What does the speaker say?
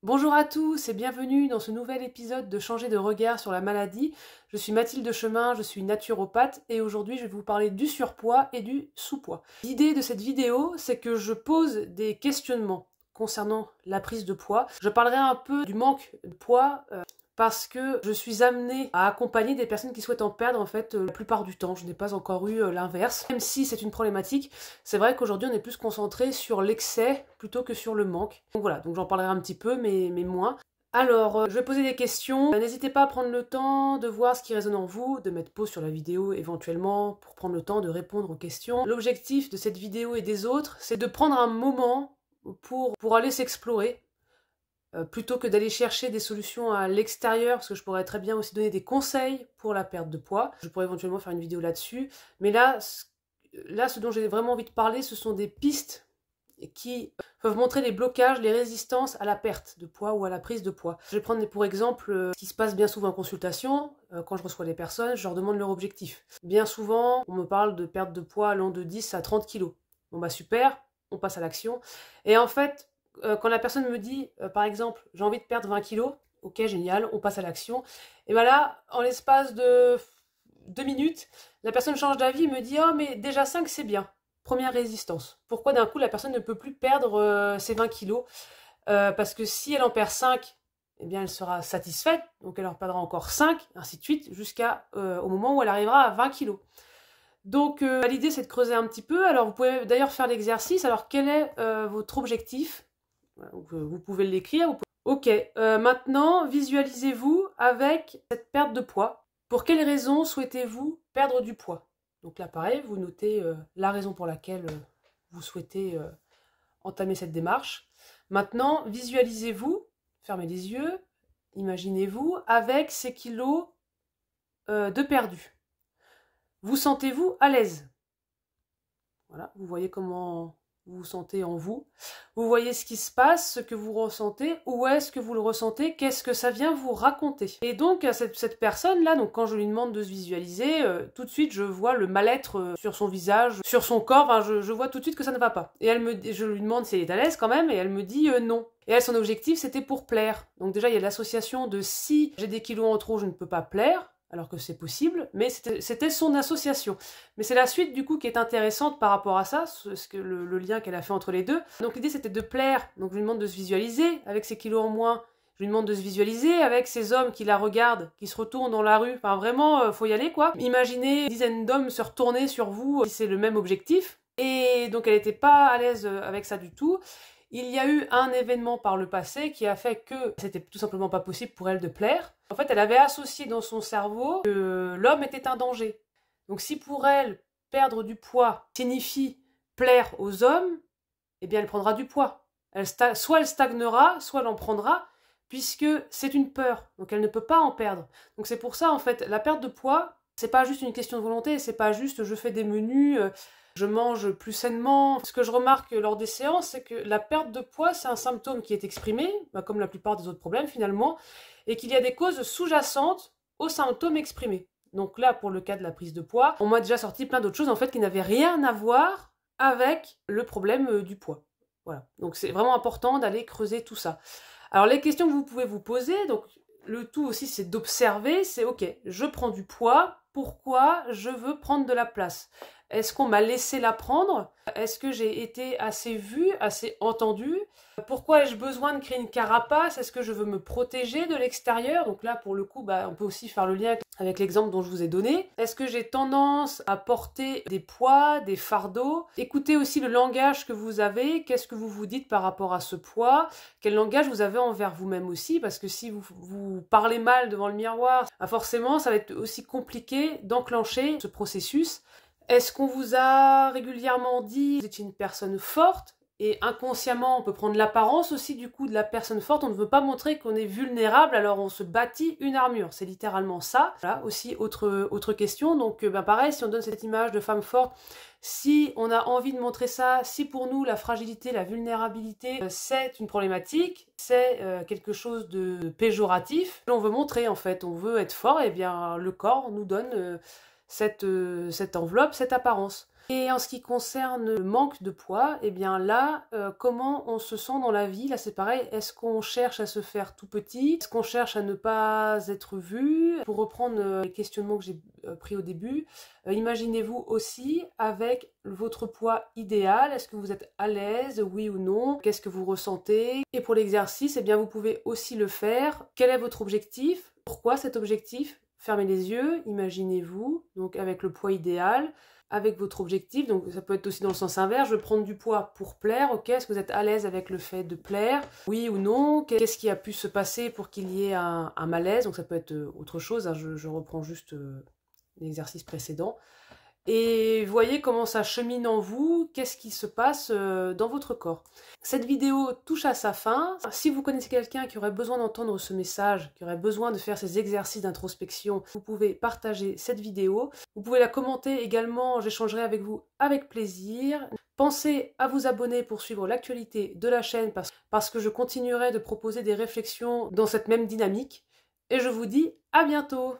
Bonjour à tous et bienvenue dans ce nouvel épisode de Changer de regard sur la maladie. Je suis Mathilde Chemin, je suis naturopathe et aujourd'hui je vais vous parler du surpoids et du sous-poids. L'idée de cette vidéo, c'est que je pose des questionnements concernant la prise de poids. Je parlerai un peu du manque de poids parce que je suis amenée à accompagner des personnes qui souhaitent en perdre en fait la plupart du temps. Je n'ai pas encore eu l'inverse. Même si c'est une problématique, c'est vrai qu'aujourd'hui on est plus concentré sur l'excès plutôt que sur le manque. Donc voilà, donc j'en parlerai un petit peu mais moins. Alors, je vais poser des questions. N'hésitez pas à prendre le temps de voir ce qui résonne en vous, de mettre pause sur la vidéo éventuellement pour prendre le temps de répondre aux questions. L'objectif de cette vidéo et des autres, c'est de prendre un moment pour aller s'explorer. Plutôt que d'aller chercher des solutions à l'extérieur, parce que je pourrais très bien aussi donner des conseils pour la perte de poids. Je pourrais éventuellement faire une vidéo là-dessus. Mais là, ce dont j'ai vraiment envie de parler, ce sont des pistes qui peuvent montrer les blocages, les résistances à la perte de poids ou à la prise de poids. Je vais prendre pour exemple ce qui se passe bien souvent en consultation. Quand je reçois des personnes, je leur demande leur objectif. Bien souvent, on me parle de perte de poids allant de 10 à 30 kilos. Bon bah super, on passe à l'action. Et en fait, quand la personne me dit, par exemple, j'ai envie de perdre 20 kilos, ok, génial, on passe à l'action. Et bien là, en l'espace de 2 minutes, la personne change d'avis et me dit, oh mais déjà 5 c'est bien. Première résistance. Pourquoi d'un coup la personne ne peut plus perdre ses 20 kilos parce que si elle en perd 5, eh bien elle sera satisfaite, donc elle en perdra encore 5, ainsi de suite, jusqu'à au moment où elle arrivera à 20 kilos. Donc l'idée c'est de creuser un petit peu. Alors vous pouvez d'ailleurs faire l'exercice. Alors quel est votre objectif ? Vous pouvez l'écrire. Ok, maintenant visualisez-vous avec cette perte de poids. Pour quelles raisons souhaitez-vous perdre du poids? Donc là pareil, vous notez la raison pour laquelle vous souhaitez entamer cette démarche. Maintenant, visualisez-vous, fermez les yeux, imaginez-vous avec ces kilos de perdu. Vous sentez-vous à l'aise? Voilà, vous voyez comment vous vous sentez en vous. Vous voyez ce qui se passe, ce que vous ressentez, où est-ce que vous le ressentez, qu'est-ce que ça vient vous raconter. Et donc, cette personne-là, donc quand je lui demande de se visualiser, tout de suite, je vois le mal-être sur son visage, sur son corps, enfin, je vois tout de suite que ça ne va pas. Et je lui demande si elle est à l'aise quand même, et elle me dit non. Et elle, son objectif, c'était pour plaire. Donc déjà, il y a l'association de si j'ai des kilos en trop, je ne peux pas plaire, alors que c'est possible, mais c'était son association. Mais c'est la suite du coup qui est intéressante par rapport à ça, le lien qu'elle a fait entre les deux. Donc l'idée c'était de plaire, donc je lui demande de se visualiser avec ses kilos en moins, je lui demande de se visualiser avec ces hommes qui la regardent, qui se retournent dans la rue, enfin vraiment, faut y aller quoi. Imaginez une dizaine d'hommes se retourner sur vous si c'est le même objectif. Et donc elle n'était pas à l'aise avec ça du tout. Il y a eu un événement par le passé qui a fait que c'était tout simplement pas possible pour elle de plaire. En fait, elle avait associé dans son cerveau que l'homme était un danger. Donc si pour elle, perdre du poids signifie plaire aux hommes, eh bien elle prendra du poids. Soit elle stagnera, soit elle en prendra, puisque c'est une peur. Donc elle ne peut pas en perdre. Donc c'est pour ça, en fait, la perte de poids, c'est pas juste une question de volonté, c'est pas juste je fais des menus, je mange plus sainement. Ce que je remarque lors des séances, c'est que la perte de poids, c'est un symptôme qui est exprimé, comme la plupart des autres problèmes finalement, et qu'il y a des causes sous-jacentes aux symptômes exprimés. Donc là, pour le cas de la prise de poids, on m'a déjà sorti plein d'autres choses en fait qui n'avaient rien à voir avec le problème du poids. Voilà. Donc c'est vraiment important d'aller creuser tout ça. Alors les questions que vous pouvez vous poser, donc le tout aussi c'est d'observer, c'est ok, je prends du poids, pourquoi je veux prendre de la place? Est-ce qu'on m'a laissé la prendre? Est-ce que j'ai été assez vue, assez entendue? Pourquoi ai-je besoin de créer une carapace? Est-ce que je veux me protéger de l'extérieur? Donc là, pour le coup, on peut aussi faire le lien avec l'exemple dont je vous ai donné. Est-ce que j'ai tendance à porter des poids, des fardeaux? Écoutez aussi le langage que vous avez. Qu'est-ce que vous vous dites par rapport à ce poids? Quel langage vous avez envers vous-même aussi? Parce que si vous parlez mal devant le miroir, forcément, ça va être aussi compliqué d'enclencher ce processus. Est-ce qu'on vous a régulièrement dit que vous étiez une personne forte? Et inconsciemment, on peut prendre l'apparence aussi du coup de la personne forte. On ne veut pas montrer qu'on est vulnérable, alors on se bâtit une armure. C'est littéralement ça. Voilà, aussi autre question. Donc pareil, si on donne cette image de femme forte, si on a envie de montrer ça, si pour nous la fragilité, la vulnérabilité, c'est une problématique, c'est quelque chose de péjoratif, on veut montrer en fait, on veut être fort, et bien le corps nous donne cette enveloppe, cette apparence. Et en ce qui concerne le manque de poids, eh bien là, comment on se sent dans la vie? Là, c'est pareil. Est-ce qu'on cherche à se faire tout petit? Est-ce qu'on cherche à ne pas être vu? Pour reprendre les questionnements que j'ai pris au début, imaginez-vous aussi avec votre poids idéal. Est-ce que vous êtes à l'aise? Oui ou non? Qu'est-ce que vous ressentez? Et pour l'exercice, eh bien, vous pouvez aussi le faire. Quel est votre objectif? Pourquoi cet objectif? Fermez les yeux, imaginez-vous, donc avec le poids idéal, avec votre objectif, donc ça peut être aussi dans le sens inverse, je veux prendre du poids pour plaire, ok, est-ce que vous êtes à l'aise avec le fait de plaire, oui ou non, qu'est-ce qui a pu se passer pour qu'il y ait un malaise, donc ça peut être autre chose, hein, je reprends juste l'exercice précédent, et voyez comment ça chemine en vous, qu'est-ce qui se passe dans votre corps. Cette vidéo touche à sa fin. Si vous connaissez quelqu'un qui aurait besoin d'entendre ce message, qui aurait besoin de faire ces exercices d'introspection, vous pouvez partager cette vidéo. Vous pouvez la commenter également, j'échangerai avec vous avec plaisir. Pensez à vous abonner pour suivre l'actualité de la chaîne parce que je continuerai de proposer des réflexions dans cette même dynamique. Et je vous dis à bientôt!